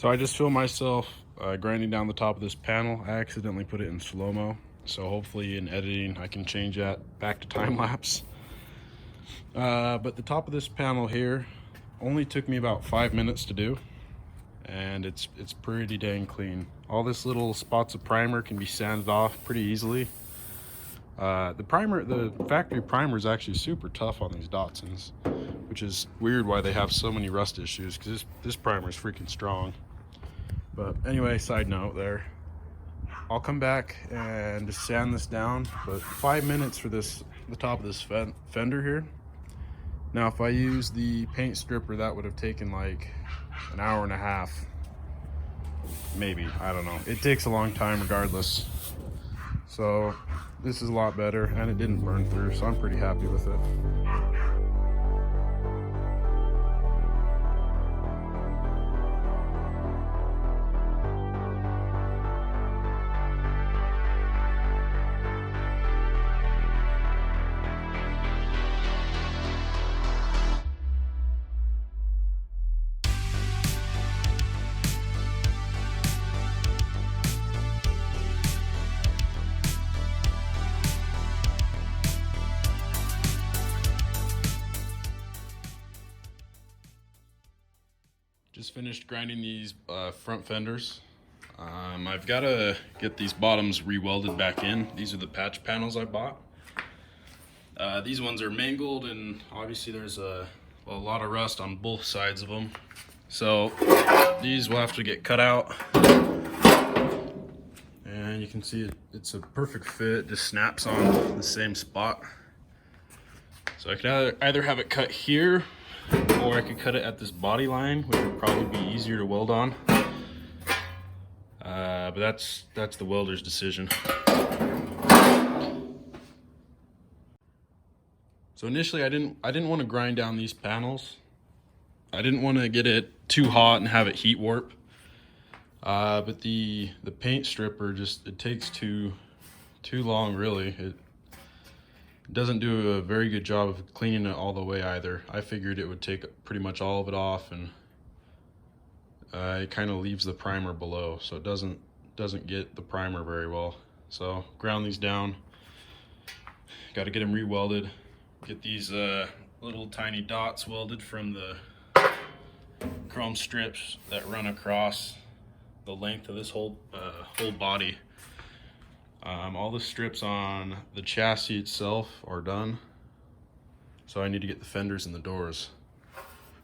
So I just filmed myself grinding down the top of this panel. I accidentally put it in slow-mo, so hopefully in editing I can change that back to time-lapse. But the top of this panel here only took me about 5 minutes to do, and it's pretty dang clean. All this little spots of primer can be sanded off pretty easily. The factory primer is actually super tough on these Datsuns, which is weird why they have so many rust issues, because this primer is freaking strong. But anyway, side note there. I'll come back and just sand this down, but 5 minutes for the top of this fender here. Now if I use the paint stripper, that would have taken like an hour and a half. Maybe, I don't know. It takes a long time regardless. So this is a lot better, and it didn't burn through, so I'm pretty happy with it. Just finished grinding these front fenders. I've got to get these bottoms re-welded back in. These are the patch panels I bought. These ones are mangled, and obviously there's a lot of rust on both sides of them. So these will have to get cut out. And you can see it's a perfect fit. It just snaps on the same spot. So I could either have it cut here, or I could cut it at this body line, which would probably be easier to weld on. But that's the welder's decision. So initially I didn't want to grind down these panels. I didn't want to get it too hot and have it heat warp. But the paint stripper it takes too long, really. It doesn't do a very good job of cleaning it all the way either. I figured it would take pretty much all of it off, and it kind of leaves the primer below, so it doesn't get the primer very well. So ground these down. Got to get them re-welded. Get these little tiny dots welded from the chrome strips that run across the length of this whole body. All the strips on the chassis itself are done, so I need to get the fenders and the doors,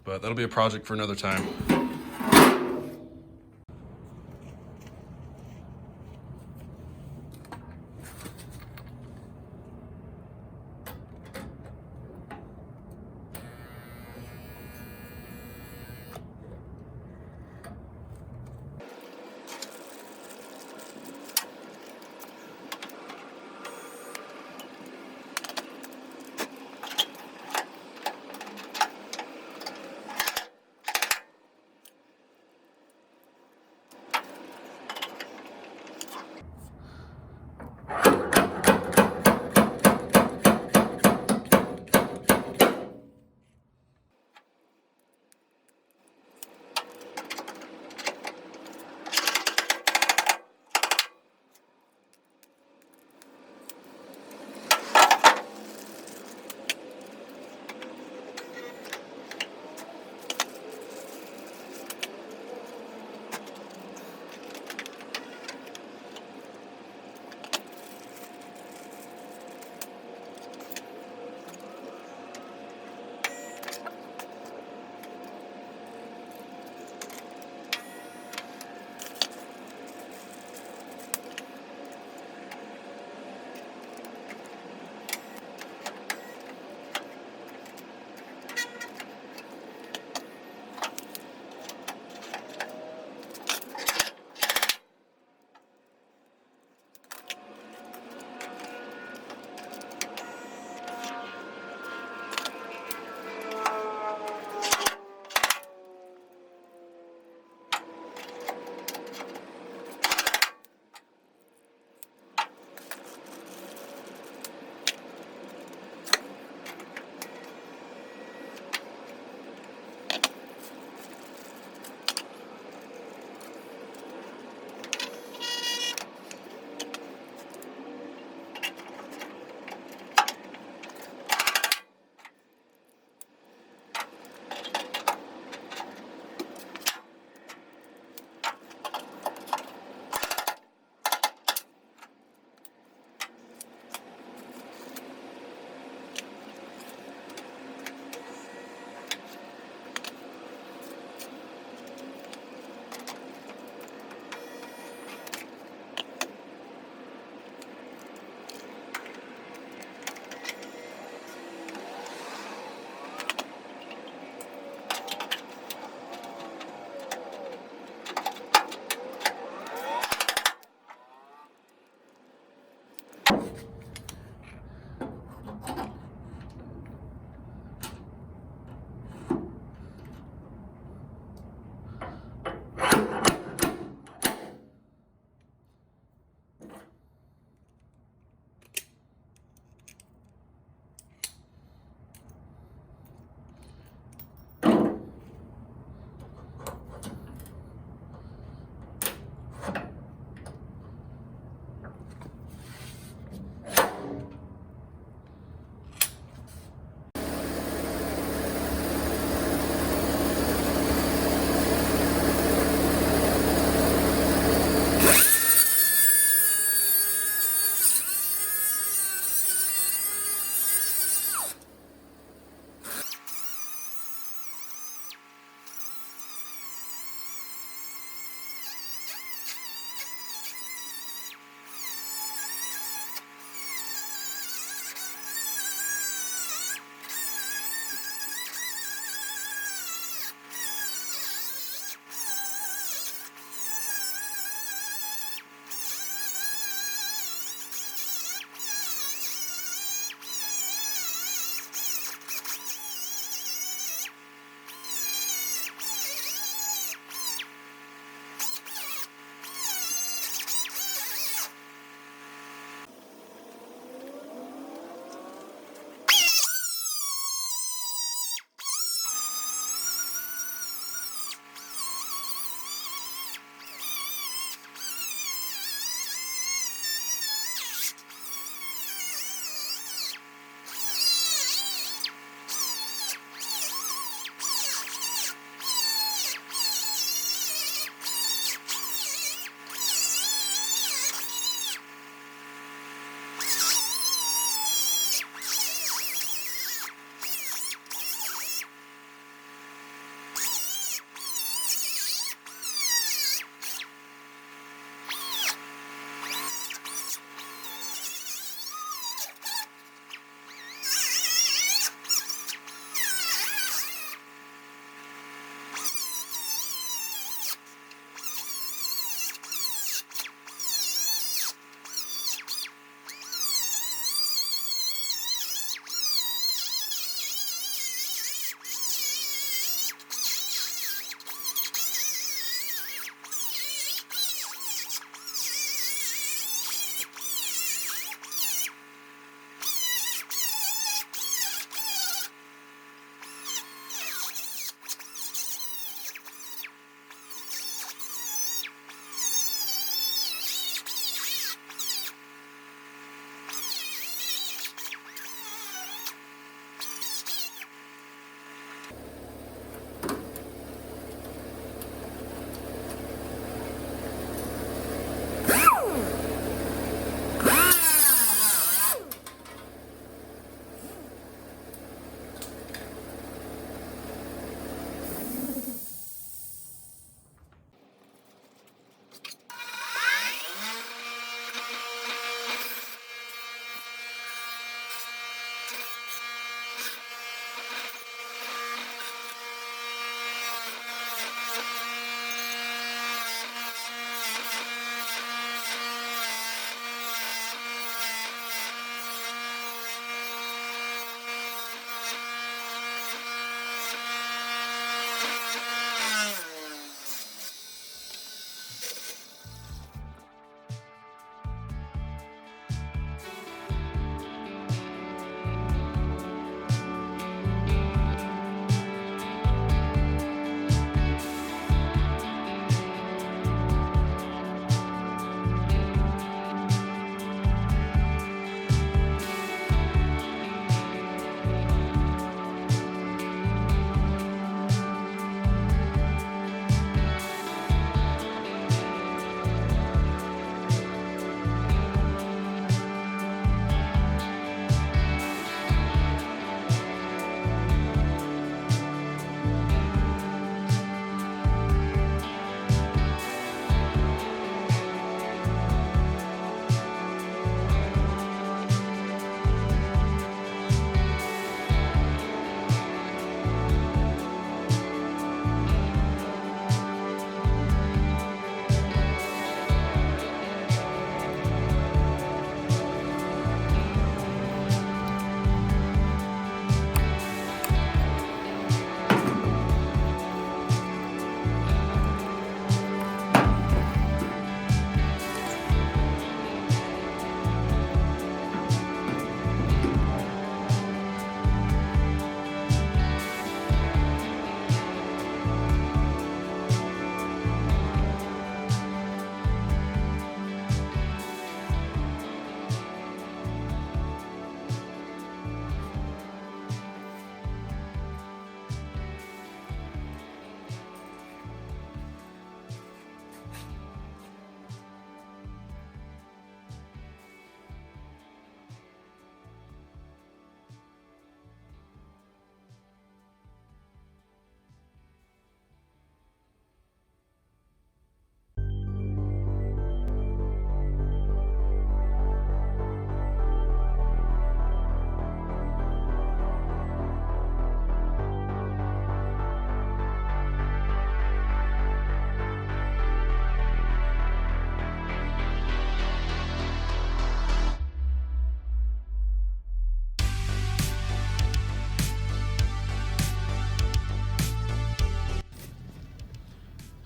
but that'll be a project for another time.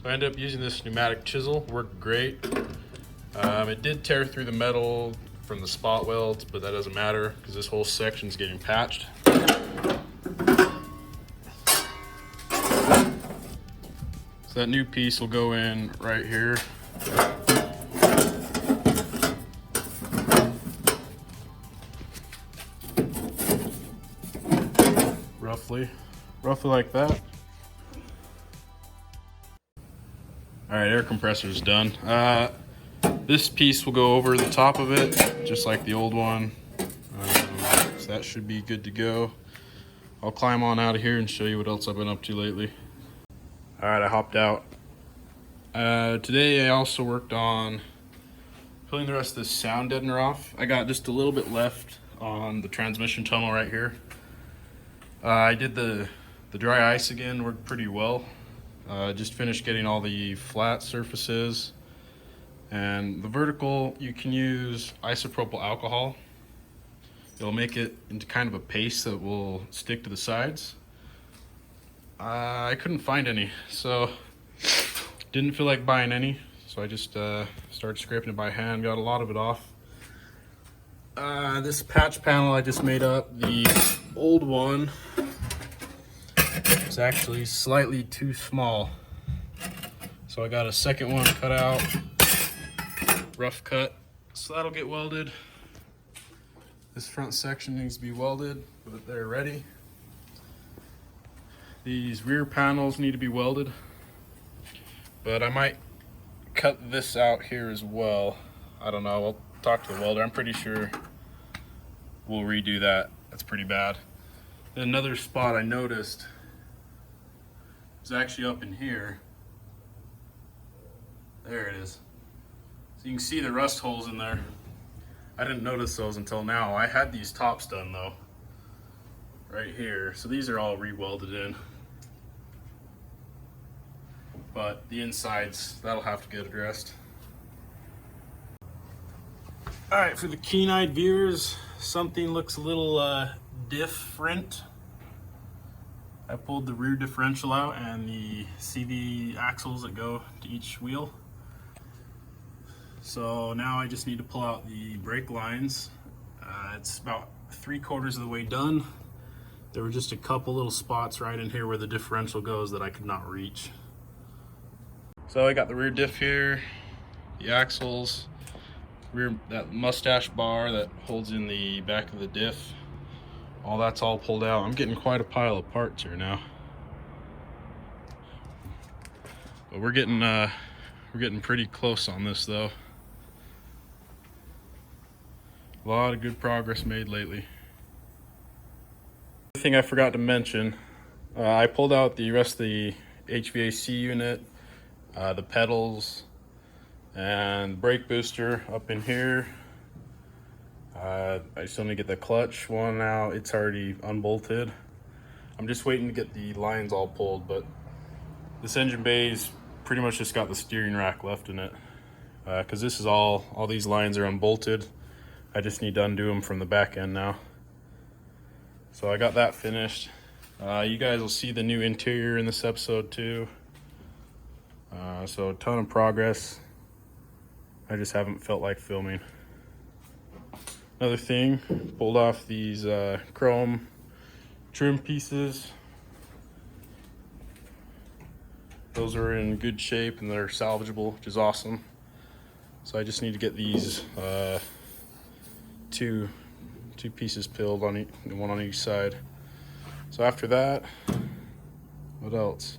So I ended up using this pneumatic chisel, worked great. It did tear through the metal from the spot welds, but that doesn't matter because this whole section is getting patched. So that new piece will go in right here. Roughly like that. All right, air compressor is done. This piece will go over the top of it, just like the old one. So that should be good to go. I'll climb on out of here and show you what else I've been up to lately. All right, I hopped out. Today I also worked on pulling the rest of this sound deadener off. I got just a little bit left on the transmission tunnel right here. I did the dry ice again, worked pretty well. Just finished getting all the flat surfaces. And the vertical, you can use isopropyl alcohol. It'll make it into kind of a paste that will stick to the sides. I couldn't find any, so didn't feel like buying any. So I just started scraping it by hand, got a lot of it off. This patch panel I just made up, the old one is actually slightly too small. So I got a second one cut out, rough cut, so that'll get welded. This front section needs to be welded, but they're ready. These rear panels need to be welded, but I might cut this out here as well. I don't know, I'll talk to the welder. I'm pretty sure we'll redo that. That's pretty bad. Another spot I noticed is actually up in here. There it is. So you can see the rust holes in there. I didn't notice those until now. I had these tops done though, right here. So these are all re-welded in. But the insides, that'll have to get addressed. All right, for the keen-eyed viewers, something looks a little different. I pulled the rear differential out and the CV axles that go to each wheel. So now I just need to pull out the brake lines. It's about 3/4 of the way done. There were just a couple little spots right in here where the differential goes that I could not reach. So I got the rear diff here, the axles, rear, that mustache bar that holds in the back of the diff. All that's all pulled out. I'm getting quite a pile of parts here now. But we're getting pretty close on this though. A lot of good progress made lately. The thing I forgot to mention, I pulled out the rest of the HVAC unit, the pedals, and brake booster up in here. I still need to get the clutch one out. It's already unbolted. I'm just waiting to get the lines all pulled, but this engine bay's pretty much just got the steering rack left in it. Because this is all these lines are unbolted. I just need to undo them from the back end now. So I got that finished. You guys will see the new interior in this episode too. So a ton of progress. I just haven't felt like filming. Another thing, pulled off these chrome trim pieces. Those are in good shape and they're salvageable, which is awesome. So I just need to get these two pieces pilled on one on each side. So after that, what else?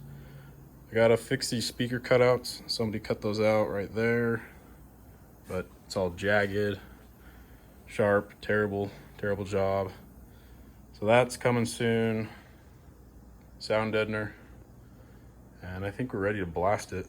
I gotta fix these speaker cutouts. Somebody cut those out right there, but it's all jagged, sharp, terrible job. So that's coming soon. Sound deadener, and I think we're ready to blast it.